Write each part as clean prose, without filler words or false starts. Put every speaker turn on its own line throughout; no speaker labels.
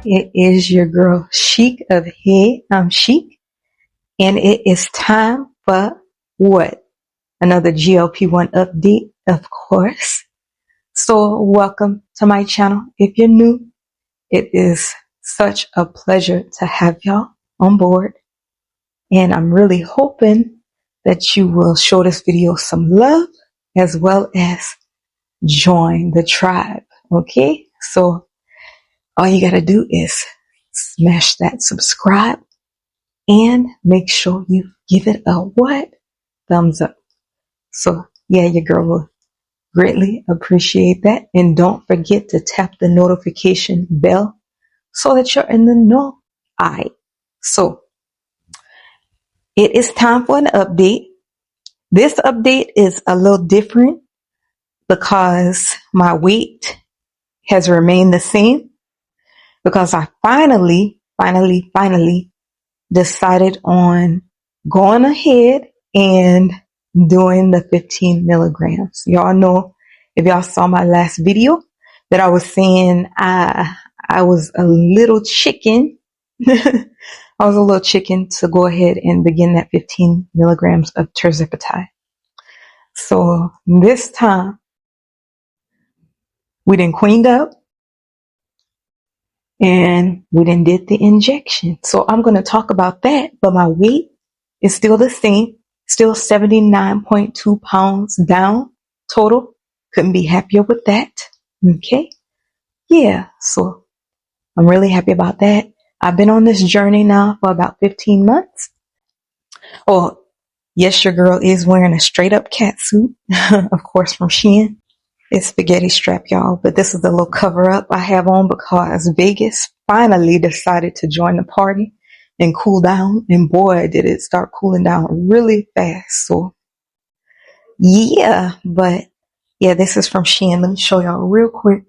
It is your girl Chic of Hey, I'm Chic, and it is time for what? Another GLP-1 update, of course. So welcome to my channel. If you're new, it is such a pleasure to have y'all on board. And I'm really hoping that you will show this video some love as well as join the tribe. Okay? So all you gotta do is smash that subscribe and make sure you give it a what? Thumbs up. So yeah, your girl will greatly appreciate that. And don't forget to tap the notification bell so that you're in the know. Alright. So it is time for an update. This update is a little different because my weight has remained the same because I finally decided on going ahead and doing the 15 milligrams. Y'all know, if y'all saw my last video, that I was saying I was a little chicken. I was a little chicken to go ahead and begin that 15 milligrams of Tirzepatide. So this time we done cleaned up and we done did the injection. So I'm going to talk about that, but my weight is still the same, still 79.2 pounds down total. Couldn't be happier with that. Okay. Yeah. So I'm really happy about that. I've been on this journey now for about 15 months. Oh, yes, your girl is wearing a straight up cat suit, of course, from Shein. It's spaghetti strap, y'all, but this is the little cover up I have on because Vegas finally decided to join the party and cool down. And boy, did it start cooling down really fast. So yeah, but yeah, this is from Shein. Let me show y'all real quick.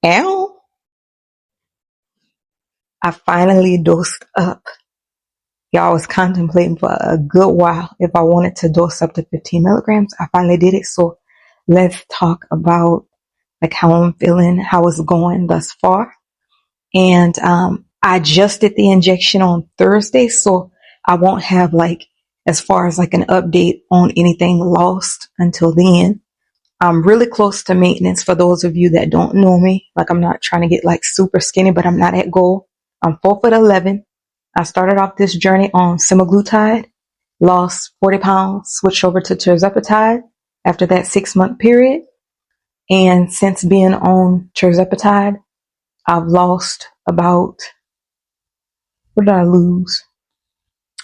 Ow. I finally dosed up. Y'all, was contemplating for a good while if I wanted to dose up to 15 milligrams. I finally did it. So let's talk about like how I'm feeling, how it's going thus far. And I just did the injection on Thursday, so I won't have like as far as like an update on anything lost until then. I'm really close to maintenance for those of you that don't know me. Like, I'm not trying to get like super skinny, but I'm not at goal. I'm 4'11". I started off this journey on semaglutide, lost 40 pounds, switched over to Tirzepatide after that 6-month period. And since being on Tirzepatide, I've lost about, what did I lose?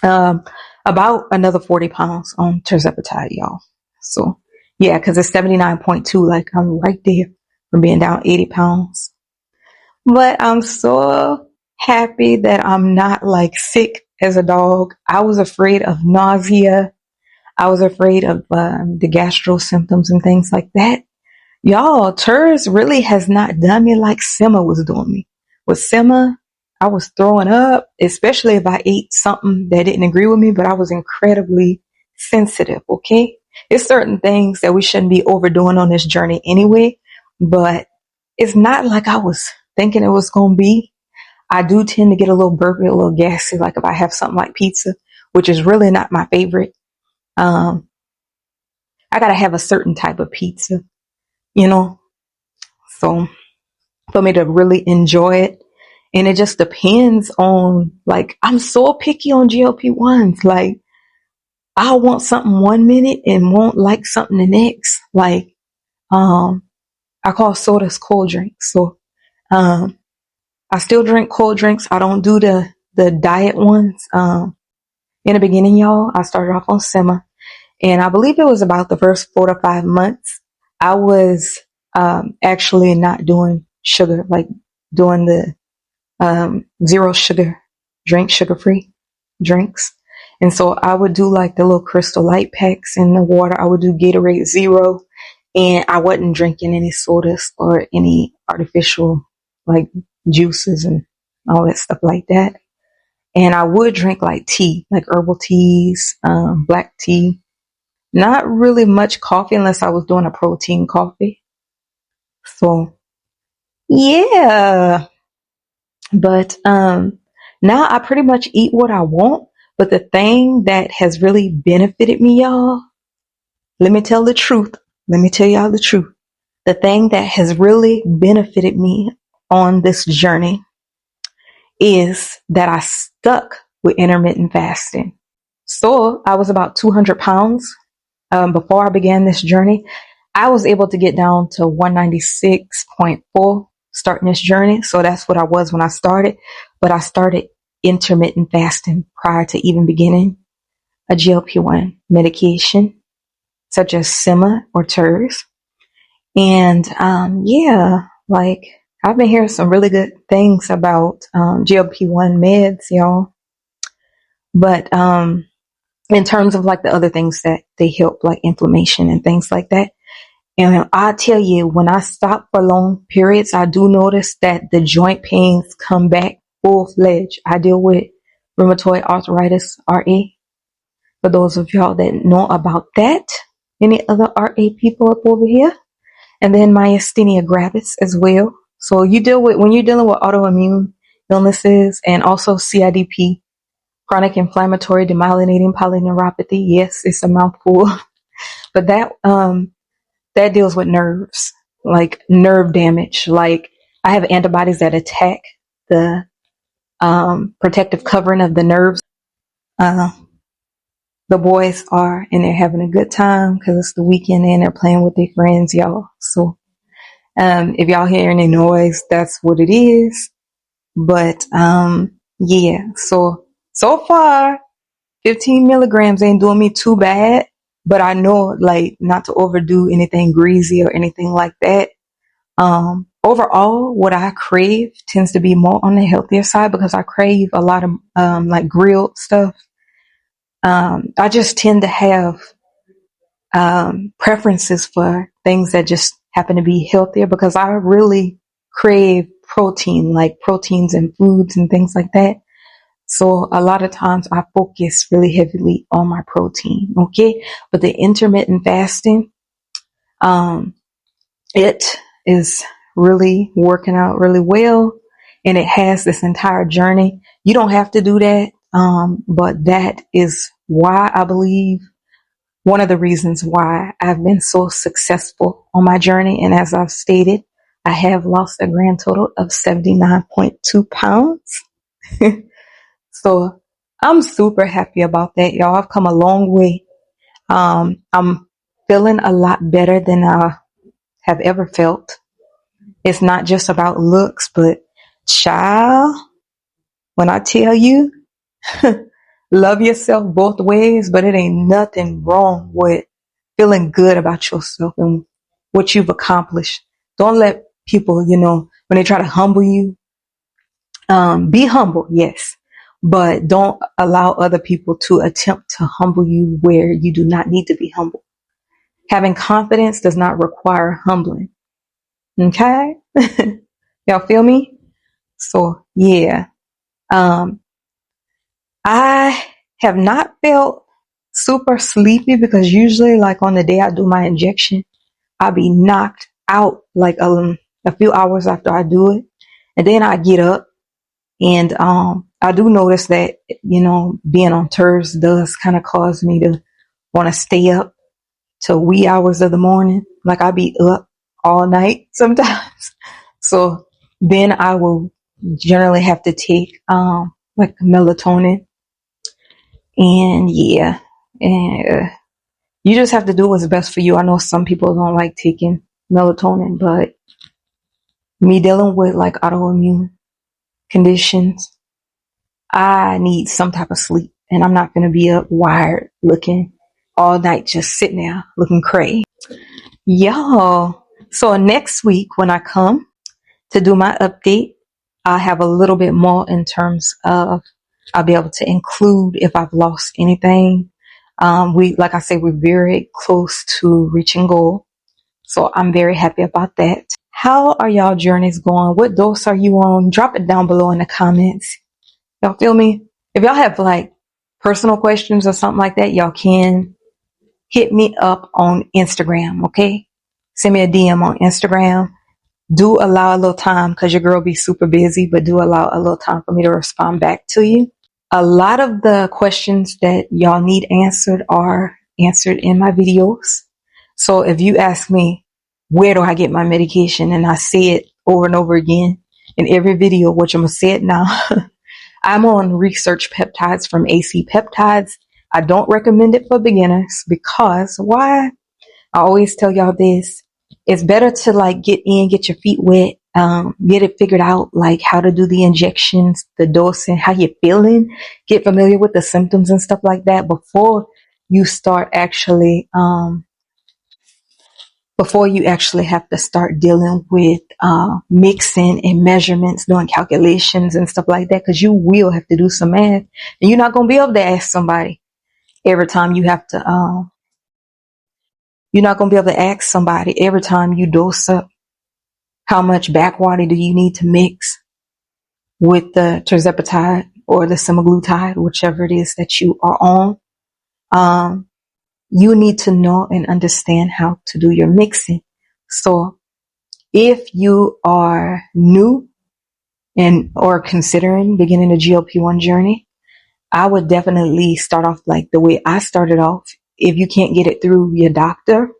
About another 40 pounds on Tirzepatide, y'all. So yeah, cause it's 79.2. Like, I'm right there from being down 80 pounds. But I'm so happy that I'm not like sick as a dog. I was afraid of nausea. I was afraid of the gastro symptoms and things like that. Y'all, Terz really has not done me like Sema was doing me. With Sema, I was throwing up, especially if I ate something that didn't agree with me, but I was incredibly sensitive, okay? It's certain things that we shouldn't be overdoing on this journey anyway, but it's not like I was thinking it was going to be. I do tend to get a little burpy, a little gassy, like if I have something like pizza, which is really not my favorite. I gotta have a certain type of pizza, you know, so for me to really enjoy it. And it just depends on, like, I'm so picky on GLP-1s. Like, I'll want something 1 minute and won't like something the next. Like, I call sodas cold drinks. So, I still drink cold drinks. I don't do the diet ones. In the beginning, y'all, I started off on Sema, and I believe it was about the first 4 to 5 months. I was, actually not doing sugar, like doing the, zero sugar drink, sugar-free drinks. And so I would do like the little Crystal Light packs in the water. I would do Gatorade Zero, and I wasn't drinking any sodas or any artificial like juices and all that stuff like that. And I would drink like tea, like herbal teas, black tea, not really much coffee unless I was doing a protein coffee. So yeah, but now I pretty much eat what I want. But the thing that has really benefited me, y'all, let me tell the truth. Let me tell y'all the truth. The thing that has really benefited me on this journey is that I stuck with intermittent fasting. So I was about 200 pounds before I began this journey. I was able to get down to 196.4 starting this journey. So that's what I was when I started. But I started intermittent fasting prior to even beginning a GLP-1 medication, such as Sema or Terz. And yeah, like I've been hearing some really good things about GLP-1 meds, y'all. But in terms of like the other things that they help, like inflammation and things like that. And I tell you, when I stop for long periods, I do notice that the joint pains come back full-fledged. I deal with rheumatoid arthritis, RA. For those of y'all that know about that, any other RA people up over here? And then myasthenia gravis as well. So when you're dealing with autoimmune illnesses and also CIDP, chronic inflammatory demyelinating polyneuropathy. Yes, it's a mouthful, but that deals with nerves, like nerve damage. Like I have antibodies that attack the protective covering of the nerves. The boys are, and they're having a good time because it's the weekend and they're playing with their friends, y'all. So if y'all hear any noise, that's what it is. But yeah, so far 15 milligrams ain't doing me too bad, but I know like not to overdo anything greasy or anything like that. Overall, what I crave tends to be more on the healthier side because I crave a lot of like grilled stuff. I just tend to have preferences for things that just happen to be healthier because I really crave protein, like proteins and foods and things like that. So a lot of times I focus really heavily on my protein. Okay. But the intermittent fasting, it is really working out really well. And it has this entire journey. You don't have to do that. But that is why I believe one of the reasons why I've been so successful on my journey. And as I've stated, I have lost a grand total of 79.2 pounds. So I'm super happy about that, y'all. I've come a long way. I'm feeling a lot better than I have ever felt. It's not just about looks, but child, when I tell you, love yourself both ways, but it ain't nothing wrong with feeling good about yourself and what you've accomplished. Don't let people, when they try to humble you, be humble, yes, but don't allow other people to attempt to humble you where you do not need to be humble. Having confidence does not require humbling. Okay? Y'all feel me? So yeah. I have not felt super sleepy because usually like on the day I do my injection, I'll be knocked out like a few hours after I do it. And then I get up and I do notice that, being on Terz does kind of cause me to want to stay up till wee hours of the morning. Like I be up all night sometimes. So then I will generally have to take like melatonin. And yeah, and you just have to do what's best for you. I know some people don't like taking melatonin, but me dealing with like autoimmune conditions, I need some type of sleep, and I'm not going to be up wired looking all night, just sitting there looking crazy. Y'all. So next week when I come to do my update, I have a little bit more in terms of I'll be able to include if I've lost anything. Like I said, we're very close to reaching goal. So I'm very happy about that. How are y'all journeys going? What dose are you on? Drop it down below in the comments. Y'all feel me? If y'all have like personal questions or something like that, y'all can hit me up on Instagram. Okay. Send me a DM on Instagram. do allow a little time, because your girl be super busy, but do allow a little time for me to respond back to you. A lot of the questions that y'all need answered are answered in my videos. So if you ask me, where do I get my medication? And I say it over and over again in every video, which I'm going to say it now. I'm on research peptides from AC Peptides. I don't recommend it for beginners because why? I always tell y'all this. It's better to like get your feet wet, get it figured out, like how to do the injections, the dosing, how you're feeling, get familiar with the symptoms and stuff like that before you start actually, before you actually have to start dealing with mixing and measurements, doing calculations and stuff like that, because you will have to do some math, and you're not going to be able to ask somebody every time you have to. You're not going to be able to ask somebody every time you dose up, how much backwater do you need to mix with the Tirzepatide or the semaglutide, whichever it is that you are on. You need to know and understand how to do your mixing. So if you are new and or considering beginning a GLP-1 journey, I would definitely start off like the way I started off. If you can't get it through your doctor,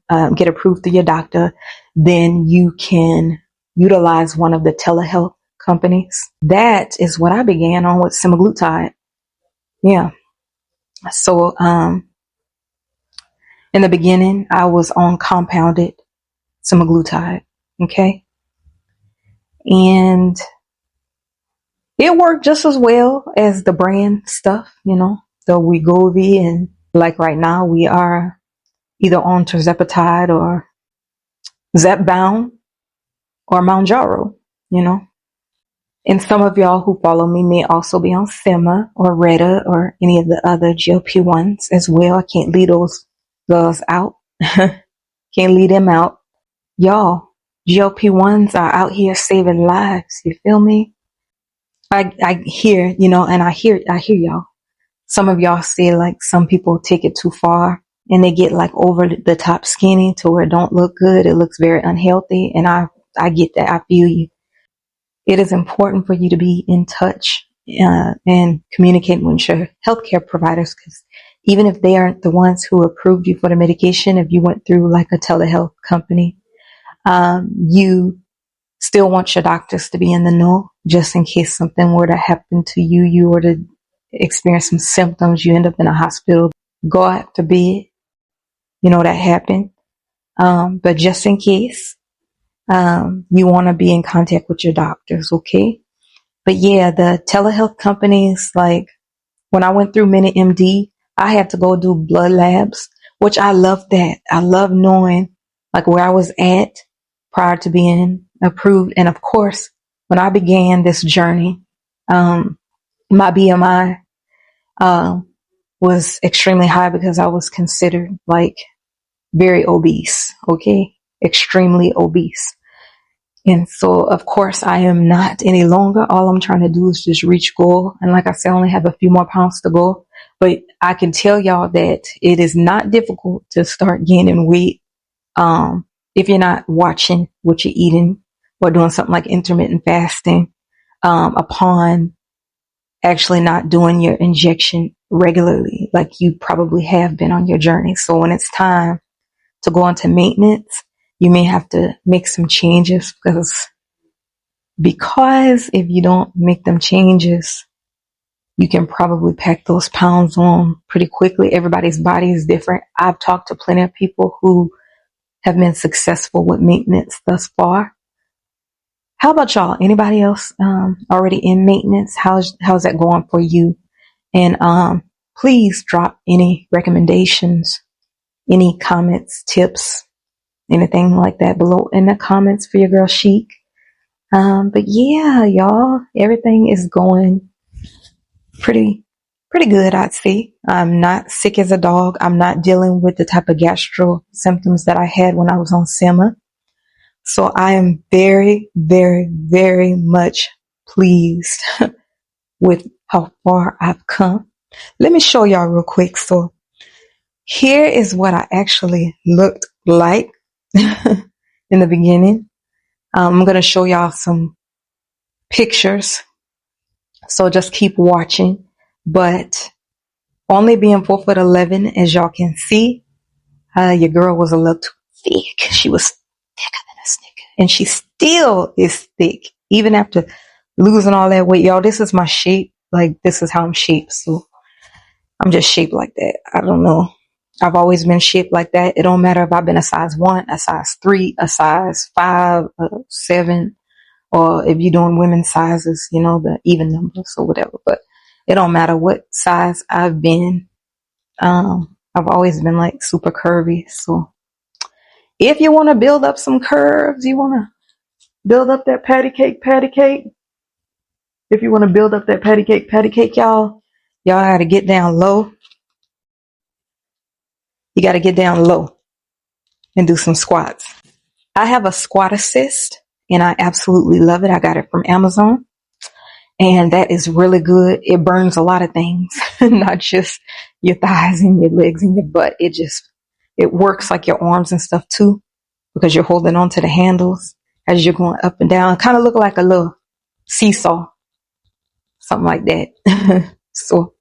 get approved through your doctor, then you can utilize one of the telehealth companies. That is what I began on with semaglutide. Yeah. So, in the beginning, I was on compounded semaglutide. Okay. And it worked just as well as the brand stuff, the Wegovy. And like right now, we are either on Tirzepatide or Zepbound or mounjaro, And some of y'all who follow me may also be on Sema or Retta or any of the other GLP-1s as well. I can't leave those girls out. Can't leave them out. Y'all, GLP-1s are out here saving lives. You feel me? I hear, and I hear y'all. Some of y'all say like some people take it too far and they get like over the top skinny to where it don't look good. It looks very unhealthy. And I get that. I feel you. It is important for you to be in touch and communicate with your healthcare providers, because even if they aren't the ones who approved you for the medication, if you went through like a telehealth company, you still want your doctors to be in the know, just in case something were to happen to you, you were to experience some symptoms, you end up in a hospital. God forbid, that happened. But just in case, you want to be in contact with your doctors, okay? But yeah, the telehealth companies, like when I went through MiniMD, I had to go do blood labs, which I love that. I love knowing like where I was at prior to being approved. And of course, when I began this journey, my BMI, was extremely high because I was considered like very obese. Okay. Extremely obese. And so, of course, I am not any longer. All I'm trying to do is just reach goal. And like I said, I only have a few more pounds to go. But I can tell y'all that it is not difficult to start gaining weight if you're not watching what you're eating or doing something like intermittent fasting upon actually not doing your injection regularly, like you probably have been on your journey. So when it's time to go into maintenance, you may have to make some changes because if you don't make them changes, you can probably pack those pounds on pretty quickly. Everybody's body is different. I've talked to plenty of people who have been successful with maintenance thus far. How about y'all? Anybody else already in maintenance? How's that going for you? And please drop any recommendations, any comments, tips, anything like that below in the comments for your girl Chic. But yeah, y'all, everything is going pretty good, I'd say. I'm not sick as a dog. I'm not dealing with the type of gastro symptoms that I had when I was on Sema. So I am very, very, very much pleased with how far I've come. Let me show y'all real quick. So here is what I actually looked like in the beginning. I'm going to show y'all some pictures. So just keep watching. But only being 4'11", as y'all can see, your girl was a little too thick. She was thicker than a snicker. And she still is thick. Even after losing all that weight. Y'all, this is my shape. Like, this is how I'm shaped. So I'm just shaped like that. I don't know. I've always been shaped like that. It don't matter if I've been a size 1, a size 3, a size 5, 7, or if you're doing women's sizes, you know, the even numbers or whatever. But it don't matter what size I've been. I've always been like super curvy. So if you want to build up some curves, you want to build up that patty cake. If you want to build up that patty cake, y'all got to get down low. You got to get down low and do some squats. I have a squat assist and I absolutely love it. I got it from Amazon and that is really good. It burns a lot of things, not just your thighs and your legs and your butt. It works like your arms and stuff too, because you're holding on to the handles as you're going up and down. Kind of look like a little seesaw, something like that. So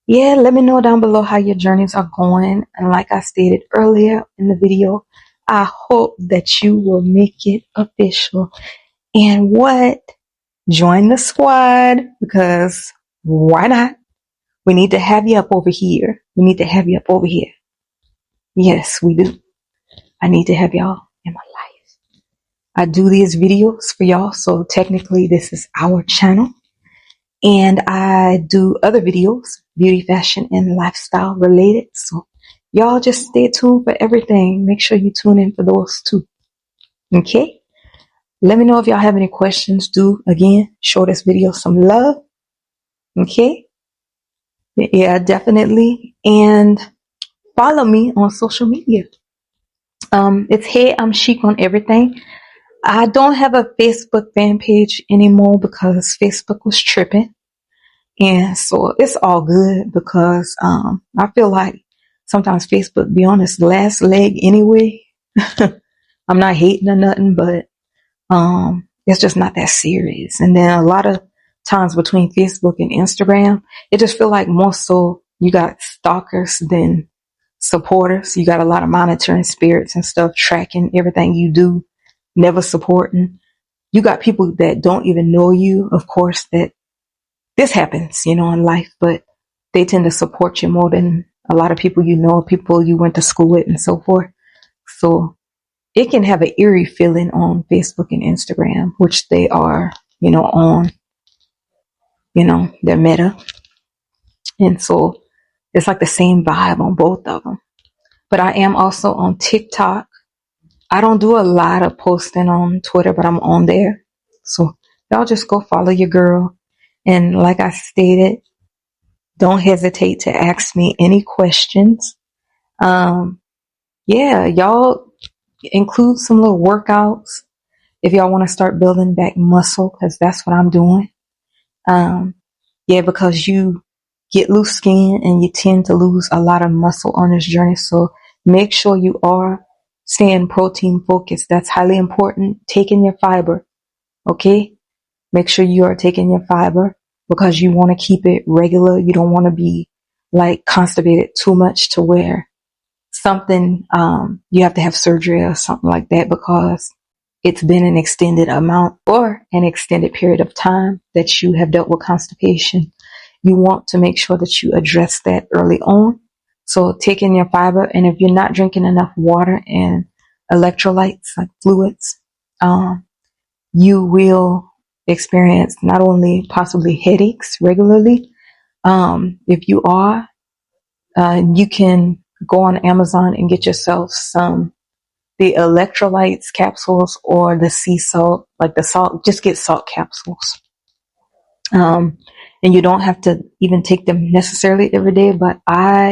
yeah, let me know down below how your journeys are going. And like I stated earlier in the video, I hope that you will make it official. And join the squad, because why not? We need to have you up over here. Yes, we do. I need to have y'all in my life. I do these videos for y'all. So technically this is our channel. And I do other videos, beauty, fashion, and lifestyle related. So y'all just stay tuned for everything. Make sure you tune in for those too. Okay? Let me know if y'all have any questions. Do, again, show this video some love. Okay? Yeah, definitely. And follow me on social media. It's Hey, I'm Chic on everything. I don't have a Facebook fan page anymore because Facebook was tripping. And so it's all good because I feel like sometimes Facebook be on its last leg anyway. I'm not hating or nothing, but it's just not that serious. And then a lot of times between Facebook and Instagram, it just feel like more so you got stalkers than supporters. You got a lot of monitoring spirits and stuff tracking everything you do, never supporting. You got people that don't even know you, of course, that this happens, you know, in life, but they tend to support you more than a lot of people you know, people you went to school with and so forth. So it can have an eerie feeling on Facebook and Instagram, which they are, you know, on, you know, their meta. And so it's like the same vibe on both of them. But I am also on TikTok. I don't do a lot of posting on Twitter, but I'm on there. So y'all just go follow your girl. And like I stated, don't hesitate to ask me any questions. Yeah, y'all include some little workouts if y'all want to start building back muscle, because that's what I'm doing. Yeah, because you get loose skin and you tend to lose a lot of muscle on this journey. So make sure you are staying protein focused. That's highly important. Taking your fiber. Okay. Make sure you are taking your fiber because you want to keep it regular. You don't want to be like constipated too much to where something, you have to have surgery or something like that because it's been an extended amount or an extended period of time that you have dealt with constipation. You want to make sure that you address that early on. So taking your fiber, and if you're not drinking enough water and electrolytes like fluids, you will experience not only possibly headaches regularly. If you are, you can go on Amazon and get yourself the electrolytes capsules or the sea salt, like the salt, just get salt capsules. And you don't have to even take them necessarily every day. But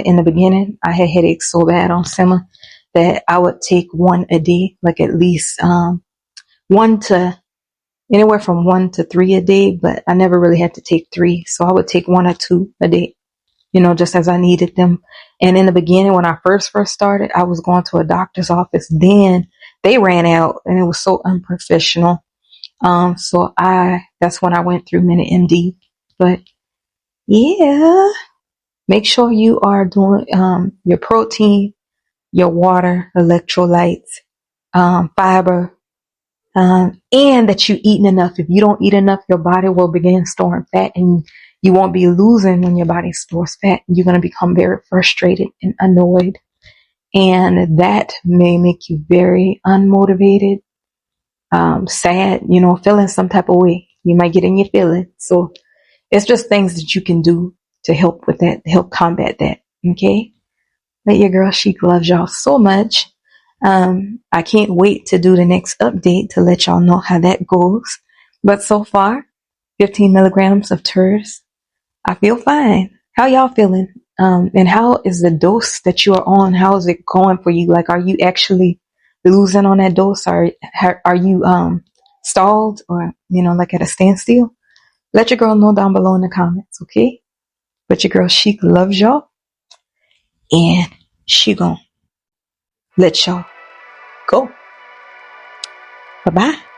in the beginning, I had headaches so bad on summer that I would take one a day, like at least, anywhere from 1 to 3 a day, but I never really had to take 3. So I would take 1 or 2 a day, you know, just as I needed them. And in the beginning, when I first started, I was going to a doctor's office. Then they ran out and it was so unprofessional. So that's when I went through Minute MD. But yeah, make sure you are doing, your protein, your water, electrolytes, fiber, and that you eating enough. If you don't eat enough, your body will begin storing fat, and you won't be losing when your body stores fat. You're going to become very frustrated and annoyed, and that may make you very unmotivated, sad, feeling some type of way. You might get in your feelings. So it's just things that you can do to help with that, to help combat that. Okay. But your girl Chic loves y'all so much. I can't wait to do the next update to let y'all know how that goes. But so far, 15 milligrams of Terz. I feel fine. How y'all feeling? And how is the dose that you are on? How is it going for you? Like, are you actually losing on that dose? Are you, stalled or, like at a standstill? Let your girl know down below in the comments. Okay. But your girl Chic loves y'all, and she gon' let y'all go. Bye-bye.